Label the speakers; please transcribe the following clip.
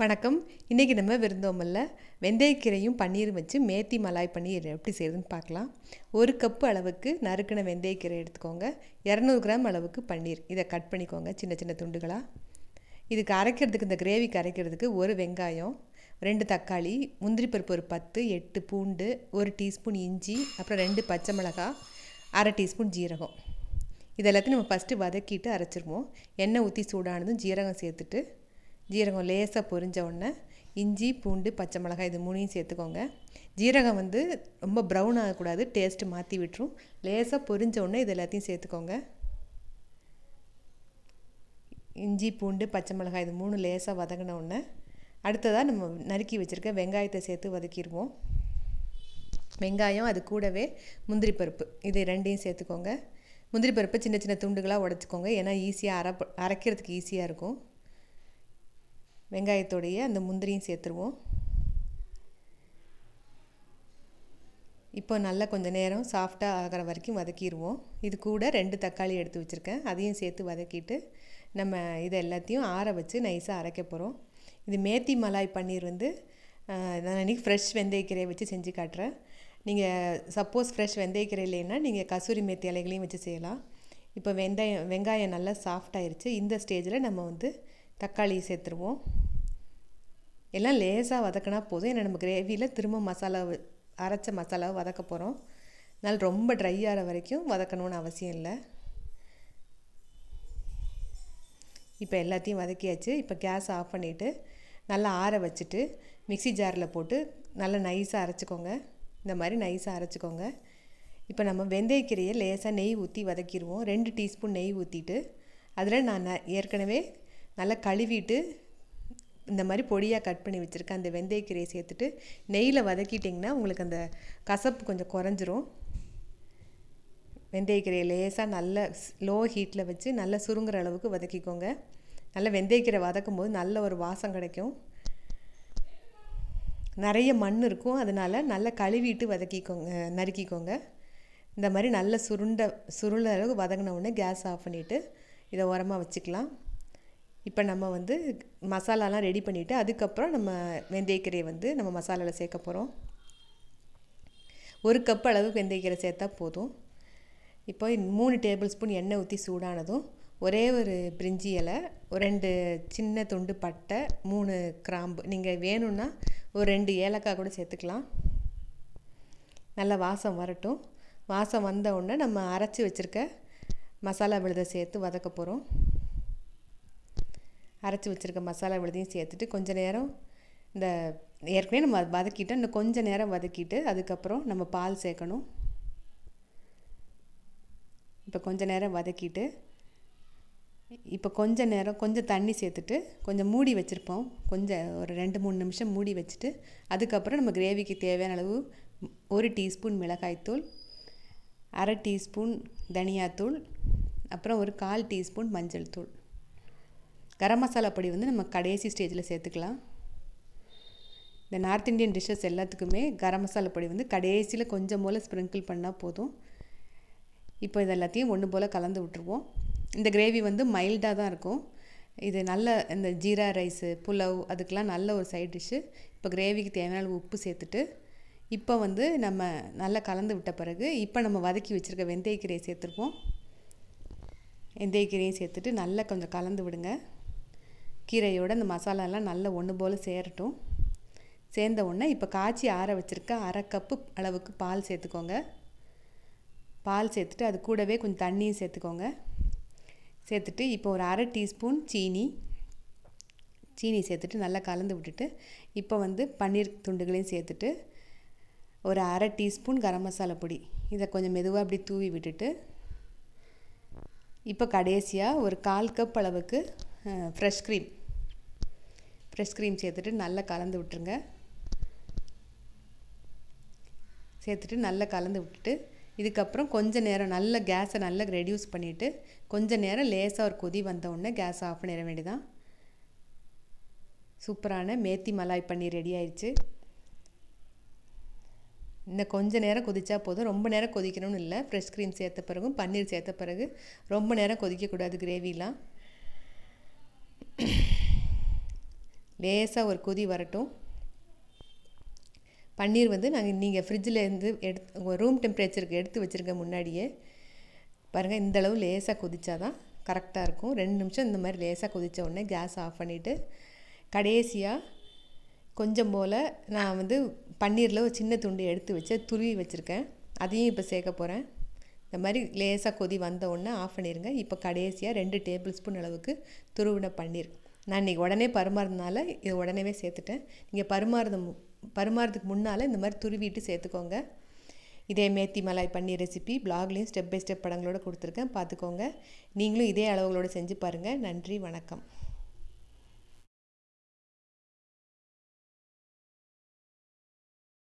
Speaker 1: வணக்கம். இன்றைக்கி நம்ம விருந்தோம்பல்ல வெந்தயக்கீரையும் பன்னீரும் வச்சு மேத்தி மலாய் பன்னீர் எப்படி செய்யுதுன்னு பார்க்கலாம். 1 கப்பு அளவுக்கு நறுக்கின வெந்தயக்கீரை எடுத்துக்கோங்க. 200 கிராம் அளவுக்கு பன்னீர் இதை கட் பண்ணிக்கோங்க சின்ன சின்ன துண்டுகளாக. இதுக்கு அரைக்கிறதுக்கு, இந்த கிரேவிக்கு அரைக்கிறதுக்கு 1 வெங்காயம், 2 தக்காளி, முந்திரி பருப்பு ஒரு 10, 8 பூண்டு, 1 டீஸ்பூன் இஞ்சி, அப்புறம் 2 பச்சை மிளகாய், 1/2 டீஸ்பூன் ஜீரகம். இதெல்லாத்தையும் நம்ம ஃபஸ்ட்டு வதக்கிட்டு அரைச்சிருவோம். எண்ணெய் ஊற்றி சூடானதும் ஜீரகம் சேர்த்துட்டு, ஜீரகம் லேசாக பொரிஞ்ச உடனே இஞ்சி, பூண்டு, பச்சை மிளகாய் இது 3ஐயும் சேர்த்துக்கோங்க. ஜீரகம் ரொம்ப ப்ரௌன் ஆகக்கூடாது, டேஸ்ட்டு மாற்றி விட்டுரும். லேசாக பொரிஞ்ச உடனே இது எல்லாத்தையும் சேர்த்துக்கோங்க. இஞ்சி, பூண்டு, பச்சை மிளகாய் இது 3 லேசாக வதங்கின உடனே அடுத்ததாக நம்ம நறுக்கி வச்சுருக்க வெங்காயத்தை சேர்த்து வதக்கிடுவோம். வெங்காயம், அது கூடவே முந்திரி பருப்பு இது 2ஐயும் சேர்த்துக்கோங்க. முந்திரி பருப்பை சின்ன சின்ன துண்டுகளாக உடச்சிக்கோங்க, ஏன்னா ஈஸியாக அரைக்கிறதுக்கு ஈஸியாக இருக்கும். வெங்காயத்தோடைய அந்த முந்திரியும் சேர்த்துருவோம். இப்போ நல்லா கொஞ்சம் நேரம் சாஃப்டாக ஆகிற வரைக்கும் வதக்கிடுவோம். இது கூட 2 தக்காளி எடுத்து வச்சுருக்கேன், அதையும் சேர்த்து வதக்கிட்டு நம்ம இதை எல்லாத்தையும் ஆற வச்சு நைஸாக அரைக்க போகிறோம். இது மேத்தி மலாய் பன்னீர் நான் இன்றைக்கி ஃப்ரெஷ் வெந்தயக்கீரையை வச்சு செஞ்சு காட்டுறேன். நீங்கள் சப்போஸ் ஃப்ரெஷ் வெந்தயக்கீரை இல்லைன்னா நீங்கள் கசூரி மேத்தி இலைகளையும் வச்சு செய்யலாம். இப்போ வெங்காயம் நல்லா சாஃப்டாகிருச்சு. இந்த ஸ்டேஜில் நம்ம தக்காளி சேர்த்துருவோம். எல்லாம் லேசாக வதக்கினா போதும், ஏன்னா நம்ம கிரேவியில் திரும்ப அரைச்ச மசாலாவை வதக்க போகிறோம். அதனால் ரொம்ப ட்ரை ஆகிற வரைக்கும் வதக்கணும்னு அவசியம் இல்லை. இப்போ எல்லாத்தையும் வதக்கியாச்சு. இப்போ கேஸ் ஆஃப் பண்ணிவிட்டு நல்லா ஆற வச்சுட்டு மிக்ஸி ஜாரில் போட்டு நல்லா நைஸாக அரைச்சிக்கோங்க. இந்த மாதிரி நைஸாக அரைச்சிக்கோங்க. இப்போ நம்ம வெந்தயக்கீரையை லேசாக நெய் ஊற்றி வதக்கிடுவோம். 2 டீஸ்பூன் நெய் ஊற்றிட்டு அதில் நான் ஏற்கனவே நல்லா கழுவிட்டு இந்த மாதிரி பொடியாக கட் பண்ணி வச்சுருக்கேன் அந்த வெந்தயக்கீரையை சேர்த்துட்டு நெய்யில் வதக்கிட்டிங்கன்னா உங்களுக்கு அந்த கசப்பு கொஞ்சம் குறைஞ்சிரும். வெந்தயக்கீரையை லேசாக நல்ல லோ ஹீட்டில் வச்சு நல்லா சுருங்குற அளவுக்கு வதக்கிக்கோங்க. நல்லா வெந்தயக்கீரை வதக்கும் போது நல்ல ஒரு வாசம் கிடைக்கும். நிறைய மண் இருக்கும், அதனால் நல்லா கழுவிட்டு நறுக்கிக்கோங்க. இந்த மாதிரி நல்ல சுருள அளவு வதங்கின உடனே கேஸ் ஆஃப் பண்ணிவிட்டு இதை உரமாக வச்சுக்கலாம். இப்போ நம்ம மசாலாலாம் ரெடி பண்ணிவிட்டு அதுக்கப்புறம் நம்ம வெந்தயக்கீரையை நம்ம மசாலாவில் சேர்க்க போகிறோம். 1 கப் அளவுக்கு வெந்தயக்கீரை சேர்த்தா போதும். இப்போ 3 டேபிள் ஸ்பூன் எண்ணெய் ஊற்றி சூடானதும் ஒரே ஒரு பிரிஞ்சி இலை, 2 சின்ன துண்டு பட்டை, 3 கிராம்பு, நீங்கள் வேணும்னா ஒரு 2 ஏலக்காய் கூட சேர்த்துக்கலாம். நல்லா வாசம் வரட்டும். வாசம் வந்த உடனே நம்ம அரைச்சி வச்சுருக்க மசாலா விழுதை சேர்த்து வதக்க போகிறோம். அரைச்சி வச்சுருக்க மசாலா விழுதையும் சேர்த்துட்டு கொஞ்சம் நேரம் ஏற்கனவே நம்ம வதக்கிட்டோம், இன்னும் கொஞ்சம் நேரம் வதக்கிட்டு அதுக்கப்புறம் நம்ம பால் சேர்க்கணும். இப்போ கொஞ்சம் நேரம் வதக்கிட்டு இப்போ கொஞ்சம் தண்ணி சேர்த்துட்டு கொஞ்சம் மூடி வச்சுருப்போம். ஒரு 2-3 நிமிஷம் மூடி வச்சுட்டு அதுக்கப்புறம் நம்ம கிரேவிக்கு தேவையான அளவு 1 டீஸ்பூன் மிளகாய்த்தூள், 1/2 டீஸ்பூன் தனியாத்தூள், அப்புறம் ஒரு 1/4 டீஸ்பூன் மஞ்சள் தூள். கரம் மசாலா பொடி நம்ம கடைசி ஸ்டேஜில் சேர்த்துக்கலாம். இந்த நார்த் இந்தியன் டிஷ்ஷஸ் எல்லாத்துக்குமே கரம் மசாலா பொடி கடைசியில் கொஞ்சம் போல் ஸ்ப்ரிங்கிள் பண்ணால் போதும். இப்போ இது எல்லாத்தையும் ஒன்று போல் கலந்து விட்டுருவோம். இந்த கிரேவி மைல்டாக தான் இருக்கும். இது நல்ல இந்த ஜீரா ரைஸு, புலாவ் அதுக்கெலாம் நல்ல ஒரு சைட் டிஷ்ஷு. இப்போ கிரேவிக்கு தேவையான உப்பு சேர்த்துட்டு இப்போ நம்ம நல்லா கலந்து விட்ட பிறகு இப்போ நம்ம வதக்கி வச்சுருக்க வெந்தயக்கீரையை சேர்த்துருப்போம். வெந்தயக்கீரையும் சேர்த்துட்டு நல்லா கொஞ்சம் கலந்து விடுங்க. கீரையோடு அந்த மசாலாலாம் நல்லா ஒன்று போல் சேரட்டும். சேர்ந்த உடனே இப்போ காய்ச்சி ஆற வச்சுருக்க 1/2 கப்பு அளவுக்கு பால் சேர்த்துக்கோங்க. பால் சேர்த்துட்டு அது கூடவே கொஞ்சம் தண்ணியும் சேர்த்துக்கோங்க. சேர்த்துட்டு இப்போ ஒரு 1/2 டீஸ்பூன் சீனி சேர்த்துட்டு நல்லா கலந்து விட்டுட்டு இப்போ பன்னீர் துண்டுகளையும் சேர்த்துட்டு ஒரு 1/2 டீஸ்பூன் கரம் மசாலா பொடி இதை கொஞ்சம் மெதுவாக அப்படி தூவி விட்டுட்டு இப்போ கடைசியாக ஒரு 1/4 கப் அளவுக்கு ஃப்ரெஷ் க்ரீம் சேர்த்துட்டு நல்லா கலந்து விட்டுருங்க. சேர்த்துட்டு நல்லா கலந்து விட்டுட்டு இதுக்கப்புறம் கொஞ்சம் நேரம் நல்ல கேஸை நல்லா ரெடியூஸ் பண்ணிவிட்டு கொஞ்சம் நேரம் லேசாக ஒரு கொதி வந்த உடனே கேஸ் ஆஃப் பண்ணிட வேண்டியதான். சூப்பரான மேத்தி மலாய் பன்னீர் ரெடி ஆயிடுச்சு. இன்னும் கொஞ்சம் நேரம் கொதிச்சா போதும், ரொம்ப நேரம் கொதிக்கணும்னு இல்லை. ஃப்ரெஷ் க்ரீம் சேர்த்த பிறகும் பன்னீர் சேர்த்த பிறகு ரொம்ப நேரம் கொதிக்கக்கூடாது கிரேவிலாம். லேசாக ஒரு கொதி வரட்டும். பன்னீர் வந்து நீங்கள் ஃப்ரிட்ஜில் இருந்து ரூம் டெம்பரேச்சருக்கு எடுத்து வச்சுருங்க முன்னாடியே. பாருங்கள், இந்தளவு லேசாக கொதிச்சாதான் கரெக்டாக இருக்கும். 2 நிமிஷம் இந்த மாதிரி லேசாக கொதித்த உடனே கேஸ் ஆஃப் பண்ணிவிட்டு கடைசியாக கொஞ்சம் போல் நான் வந்து பன்னீரில் ஒரு சின்ன துண்டு எடுத்து வச்சு துருவி வச்சுருக்கேன். அதையும் இப்போ சேர்க்க போகிறேன். இந்த மாதிரி லேசாக கொதி வந்த உடனே ஆஃப் பண்ணிடுங்க. இப்போ கடைசியாக 2 டேபிள் ஸ்பூன் அளவுக்கு துருவின பன்னீர். நான் இன்றைக்கி உடனே பரிமாறினால இது உடனே சேர்த்துட்டேன். நீங்கள் பரிமாறதுக்கு முன்னால் இந்த மாதிரி துருவிட்டு சேர்த்துக்கோங்க. இதே மேத்தி மலாய் பன்னீர் ரெசிபி பிளாக்லேயும் ஸ்டெப் பை ஸ்டெப் படங்களோடு கொடுத்துருக்கேன், பார்த்துக்கோங்க. நீங்களும் இதே அளவுகளோடு செஞ்சு பாருங்கள். நன்றி, வணக்கம்.